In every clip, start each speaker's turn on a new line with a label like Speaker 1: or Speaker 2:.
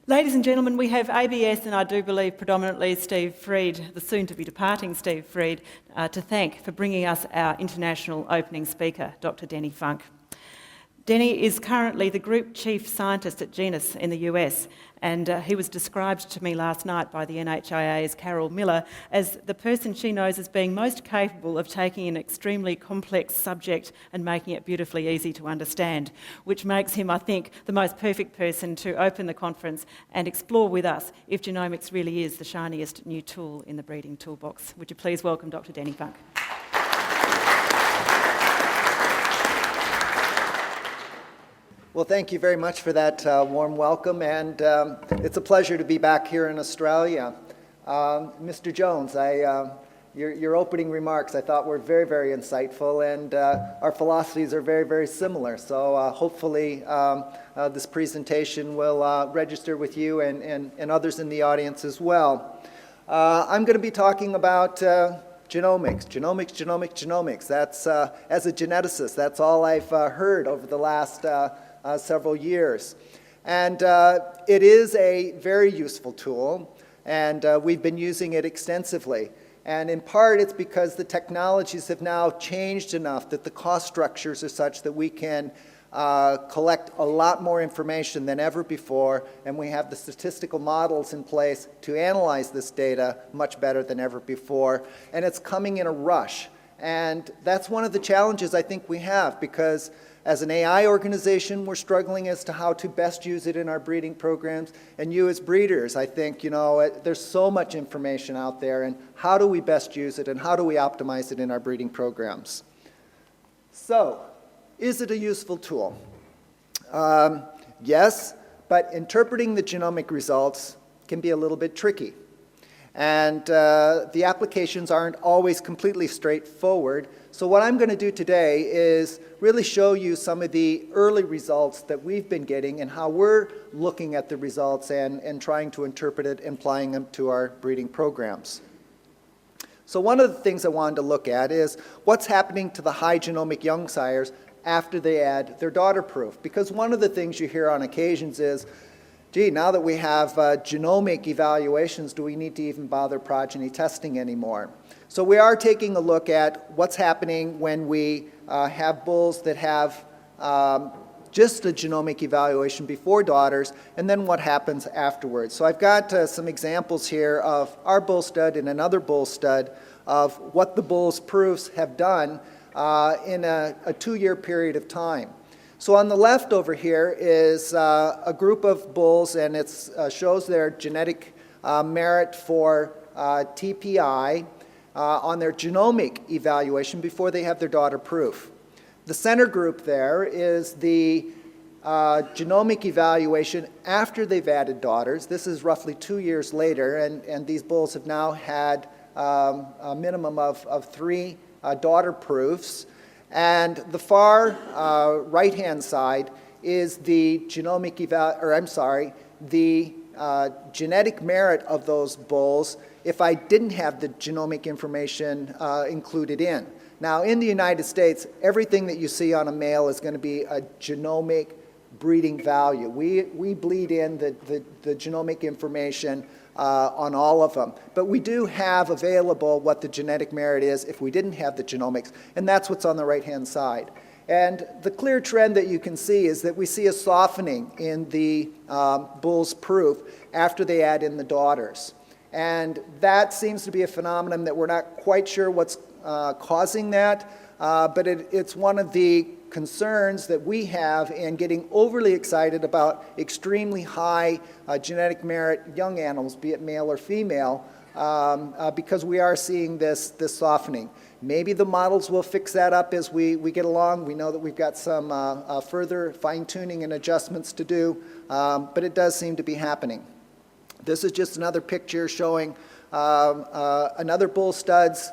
Speaker 1: Ladies and gentlemen, we have ABS and I do believe predominantly Steve Freed, the soon-to-be departing Steve Freed, to thank for bringing us our international opening speaker, Dr. Denny Funk. Denny is currently the Group Chief Scientist at Genus in the US, and he was described to me last night by the NHIA's Carol Miller as the person she knows as being most capable of taking an extremely complex subject and making it beautifully easy to understand, which makes him, I think, the most perfect person to open the conference and explore with us if genomics really is the shiniest new tool in the breeding toolbox. Would you please welcome Dr. Denny Funk.
Speaker 2: Well, thank you very much for that warm welcome, and it's a pleasure to be back here in Australia. Mr. Jones, your opening remarks I thought were very, very insightful, and our philosophies are very, very similar. So hopefully this presentation will register with you and others in the audience as well. I'm going to be talking about genomics. That's, as a geneticist, that's all I've heard over the last several years. And it is a very useful tool, and we've been using it extensively. And in part, it's because the technologies have now changed enough that the cost structures are such that we can collect a lot more information than ever before, and we have the statistical models in place to analyze this data much better than ever before. And it's coming in a rush. And that's one of the challenges I think we have, because as an AI organization, we're struggling as to how to best use it in our breeding programs. And you as breeders, I think, there's so much information out there, and how do we best use it, and how do we optimize it in our breeding programs? So, is it a useful tool? Yes, but interpreting the genomic results can be a little bit tricky. And the applications aren't always completely straightforward. So what I'm going to do today is really show you some of the early results that we've been getting and how we're looking at the results and trying to interpret it and applying them to our breeding programs. So one of the things I wanted to look at is what's happening to the high genomic young sires after they add their daughter proof. Because one of the things you hear on occasions is, gee, now that we have genomic evaluations, do we need to even bother progeny testing anymore? So we are taking a look at what's happening when we have bulls that have just a genomic evaluation before daughters, and then what happens afterwards. So I've got some examples here of our bull stud and another bull stud of what the bull's proofs have done in a 2-year period of time. So on the left over here is a group of bulls, and it shows their genetic merit for TPI on their genomic evaluation before they have their daughter proof. The center group there is the genomic evaluation after they've added daughters. This is roughly 2 years later, and these bulls have now had a minimum of 3 daughter proofs. And the far right-hand side is the genomic the genetic merit of those bulls if I didn't have the genomic information included in. Now, in the United States, everything that you see on a male is going to be a genomic breeding value. We bleed in the genomic information on all of them. But we do have available what the genetic merit is if we didn't have the genomics, and that's what's on the right-hand side. And the clear trend that you can see is that we see a softening in the bull's proof after they add in the daughters. And that seems to be a phenomenon that we're not quite sure what's causing that, but it's one of the concerns that we have in getting overly excited about extremely high genetic merit young animals, be it male or female, because we are seeing this softening. Maybe the models will fix that up as we get along. We know that we've got some further fine-tuning and adjustments to do, but it does seem to be happening. This is just another picture showing another bull stud's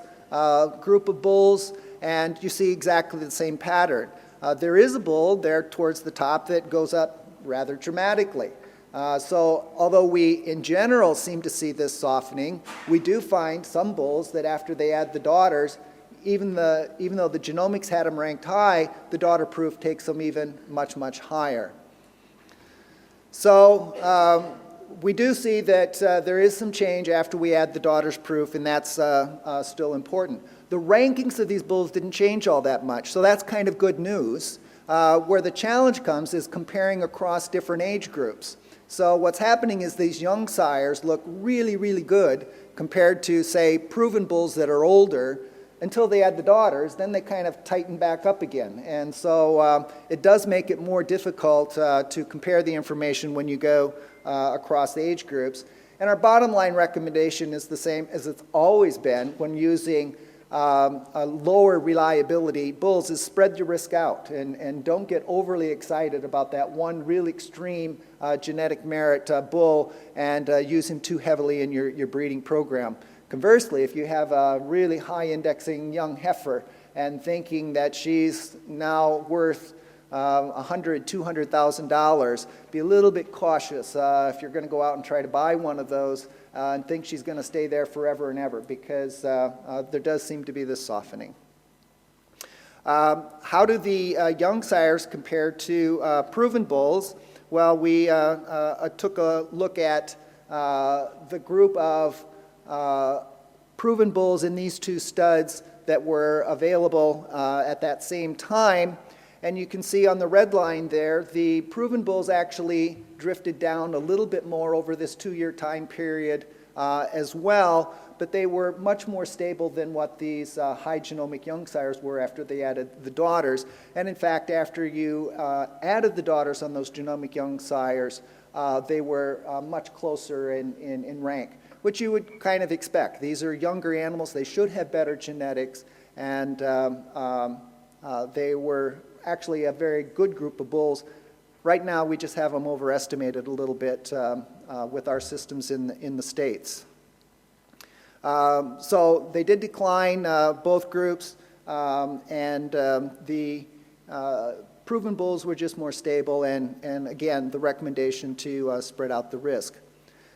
Speaker 2: group of bulls, and you see exactly the same pattern. There is a bull there towards the top that goes up rather dramatically. So although we in general seem to see this softening, we do find some bulls that after they add the daughters, even though the genomics had them ranked high, the daughter proof takes them even much, much higher. So we do see that there is some change after we add the daughter's proof, and that's still important. The rankings of these bulls didn't change all that much, so that's kind of good news. Where the challenge comes is comparing across different age groups. So what's happening is these young sires look really, really good compared to, say, proven bulls that are older until they add the daughters, then they kind of tighten back up again. And so it does make it more difficult to compare the information when you go across the age groups. And our bottom line recommendation is the same as it's always been when using lower reliability bulls, is spread your risk out and don't get overly excited about that one real extreme genetic merit bull and use him too heavily in your breeding program. Conversely, if you have a really high indexing young heifer and thinking that she's now worth $100,000, $200,000, be a little bit cautious if you're going to go out and try to buy one of those and think she's going to stay there forever and ever, because there does seem to be this softening. How do the young sires compare to proven bulls? Well, we took a look at the group of proven bulls in these two studs that were available at that same time. And you can see on the red line there, the proven bulls actually drifted down a little bit more over this 2-year time period as well, but they were much more stable than what these high genomic young sires were after they added the daughters. And in fact, after you added the daughters on those genomic young sires, they were much closer in rank, which you would kind of expect. These are younger animals, they should have better genetics, and they were actually a very good group of bulls. Right now, we just have them overestimated a little bit with our systems in the States. So they did decline, both groups, and the proven bulls were just more stable, and again, the recommendation to spread out the risk.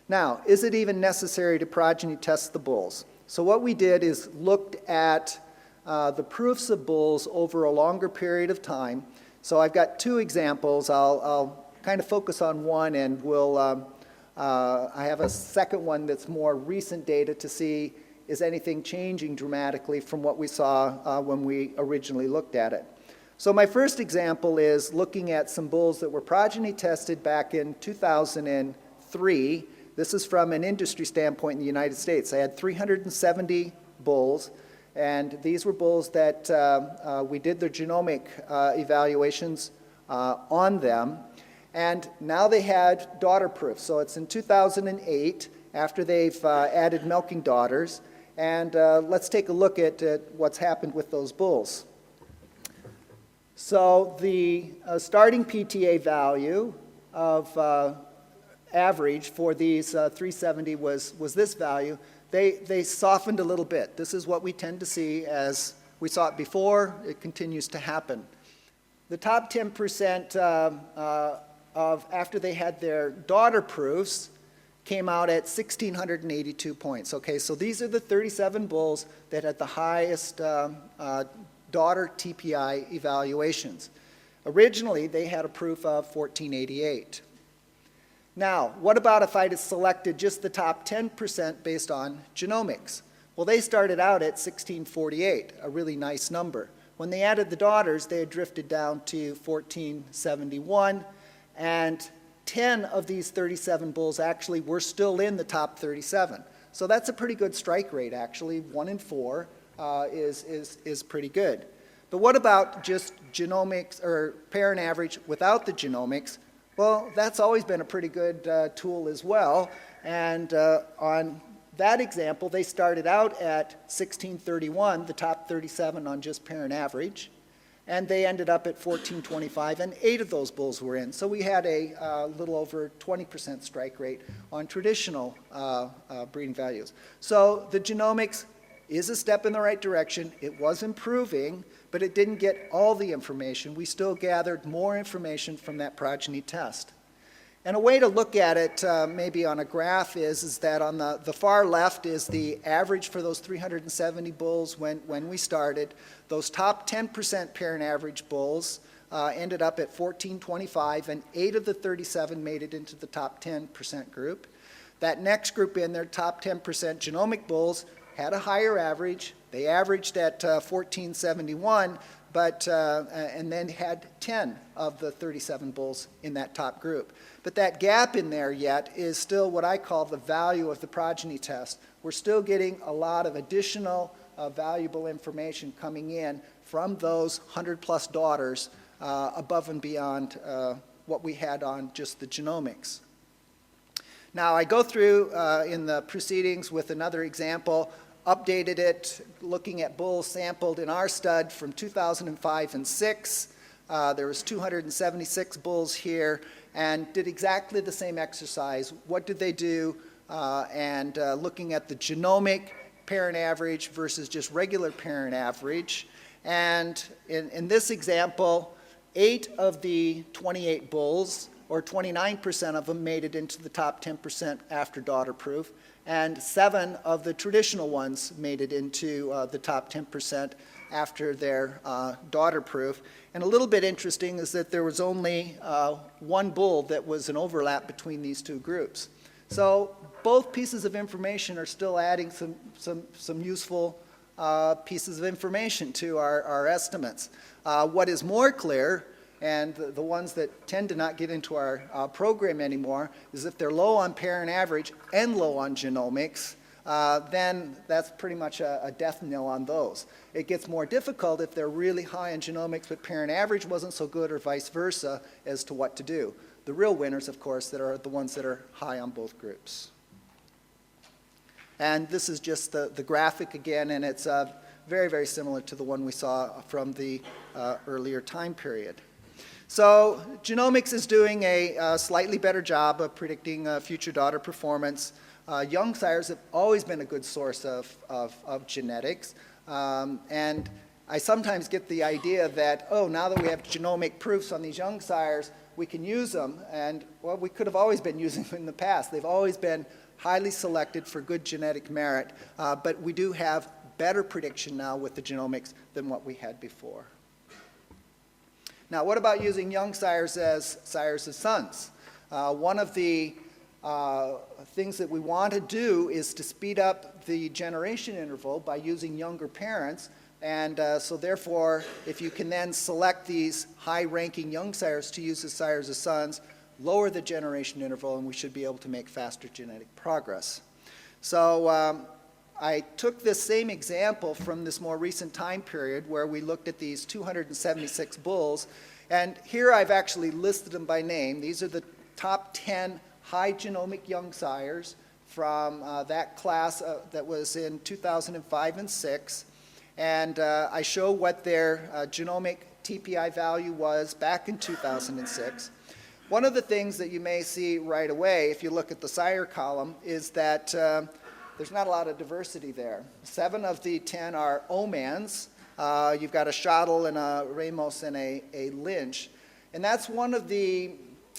Speaker 2: Now, is it even necessary to progeny test the bulls? So what we did is looked at the proofs of bulls over a longer period of time. So I've got two examples. I'll kind of focus on one, and I have a second one that's more recent data to see is anything changing dramatically from what we saw when we originally looked at it. So my first example is looking at some bulls that were progeny tested back in 2003. This is from an industry standpoint in the United States. I had 370 bulls, and these were bulls that we did their genomic evaluations on them. And now they had daughter proof. So it's in 2008, after they've added milking daughters. And let's take a look at what's happened with those bulls. So the starting PTA value of average for these 370 was this value. They softened a little bit. This is what we tend to see as we saw it before. It continues to happen. The top 10% of after they had their daughter proofs came out at 1,682 points. Okay, so these are the 37 bulls that had the highest daughter TPI evaluations. Originally, they had a proof of 1,488. Now, what about if I had selected just the top 10% based on genomics? Well, they started out at 1,648, a really nice number. When they added the daughters, they had drifted down to 1,471, and 10 of these 37 bulls actually were still in the top 37. So that's a pretty good strike rate, actually. 1 in 4 is pretty good. But what about just genomics or parent average without the genomics? Well, that's always been a pretty good tool as well. And on that example, they started out at 1,631, the top 37 on just parent average. And they ended up at 1,425, and 8 of those bulls were in. So we had a little over 20% strike rate on traditional breeding values. So the genomics is a step in the right direction. It was improving, but it didn't get all the information. We still gathered more information from that progeny test. And a way to look at it maybe on a graph is that on the far left is the average for those 370 bulls when we started. Those top 10% parent average bulls ended up at 1425, and 8 of the 37 made it into the top 10% group. That next group in their top 10% genomic bulls had a higher average. They averaged at 1471, and then had 10 of the 37 bulls in that top group. But that gap in there yet is still what I call the value of the progeny test. We're still getting a lot of additional valuable information coming in from those 100-plus daughters above and beyond what we had on just the genomics. Now, I go through in the proceedings with another example, updated it, looking at bulls sampled in our stud from 2005 and 6. There was 276 bulls here, and did exactly the same exercise. What did they do? And looking at the genomic parent average versus just regular parent average. And in this example, 8 of the 28 bulls, or 29% of them, made it into the top 10% after daughter proof, and 7 of the traditional ones made it into the top 10% after their daughter proof. And a little bit interesting is that there was only 1 bull that was an overlap between these two groups. So both pieces of information are still adding some useful pieces of information to our estimates. What is more clear, and the ones that tend to not get into our program anymore, is if they're low on parent average and low on genomics, then that's pretty much a death knell on those. It gets more difficult if they're really high on genomics but parent average wasn't so good, or vice versa, as to what to do. The real winners, of course, that are the ones that are high on both groups. And this is just the graphic again, and it's very, very similar to the one we saw from the earlier time period. So genomics is doing a slightly better job of predicting future daughter performance. Young sires have always been a good source of genetics. And I sometimes get the idea that, oh, now that we have genomic proofs on these young sires, we can use them. And, well, we could have always been using them in the past. They've always been highly selected for good genetic merit. But we do have better prediction now with the genomics than what we had before. Now, what about using young sires as sons? One of the things that we want to do is to speed up the generation interval by using younger parents. And so therefore, if you can then select these high-ranking young sires to use as sires as sons, lower the generation interval, and we should be able to make faster genetic progress. So I took this same example from this more recent time period where we looked at these 276 bulls, and here I've actually listed them by name. These are the top 10 high genomic young sires from that class that was in 2005 and 6, and I show what their genomic TPI value was back in 2006. One of the things that you may see right away if you look at the sire column is that there's not a lot of diversity there. 7 of the 10 are Omans. You've got a Shottle and a Ramos and a Lynch. And that's one of the,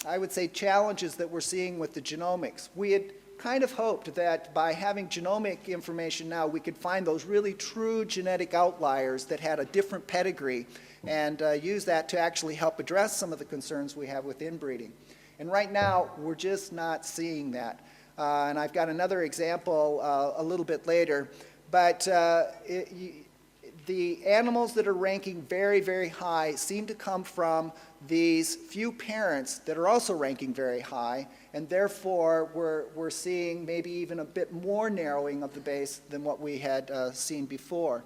Speaker 2: I would say, challenges that we're seeing with the genomics. We had kind of hoped that by having genomic information now, we could find those really true genetic outliers that had a different pedigree and use that to actually help address some of the concerns we have with inbreeding. And right now, we're just not seeing that. And I've got another example a little bit later. But the animals that are ranking very, very high seem to come from these few parents that are also ranking very high. And therefore, we're seeing maybe even a bit more narrowing of the base than what we had seen before.